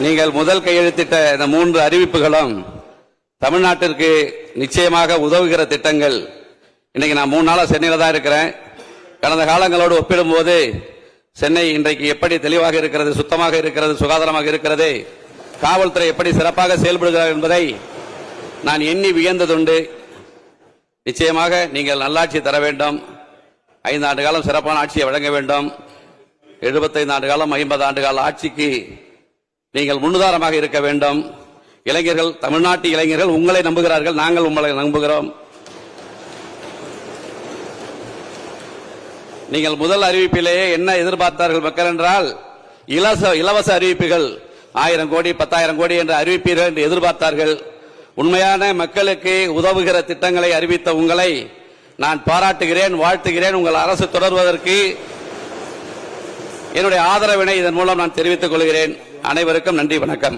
நீங்கள் முதல் கையெழுத்திட்ட இந்த 3 அறிவிப்புகளும் தமிழ்நாட்டிற்கு நிச்சயமாக உதவுகிற திட்டங்கள். இன்னைக்கு நான் 3 நாளா சென்னையில தான் இருக்கிறேன். கடந்த காலங்களோடு ஒப்பிடும்போது சென்னை இன்றைக்கு எப்படி தெளிவாக இருக்கிறது, சுத்தமாக இருக்கிறது, சுகாதாரமாக இருக்கிறது, காவல்துறை எப்படி சிறப்பாக செயல்படுகிறார் என்பதை நான் எண்ணி வியந்ததுண்டு. நிச்சயமாக நீங்கள் நல்லாட்சி தர வேண்டும். 5 ஆண்டு காலம் சிறப்பான ஆட்சியை வழங்க வேண்டும். 75 ஆண்டு காலம் 50 ஆண்டு கால ஆட்சிக்கு நீங்கள் முன்னுதாரணமாக இருக்க வேண்டும். இளைஞர்கள், தமிழ்நாட்டு இளைஞர்கள் உங்களை நம்புகிறார்கள், நாங்கள் உங்களை நம்புகிறோம். நீங்கள் முதல் அறிவிப்பிலேயே என்ன எதிர்பார்த்தார்கள் மக்கள் என்றால், இலவச அறிவிப்புகள் 1000 கோடி 10,000 கோடி என்று அறிவிப்பீர்கள் என்று எதிர்பார்த்தார்கள். உண்மையான மக்களுக்கு உதவுகிற திட்டங்களை அறிவித்த உங்களை நான் பாராட்டுகிறேன், வாழ்த்துகிறேன். உங்கள் அரசு தொடர்வதற்கு என்னுடைய ஆதரவினை இதன் மூலம் நான் தெரிவித்துக் கொள்கிறேன். அனைவருக்கும் நன்றி, வணக்கம்.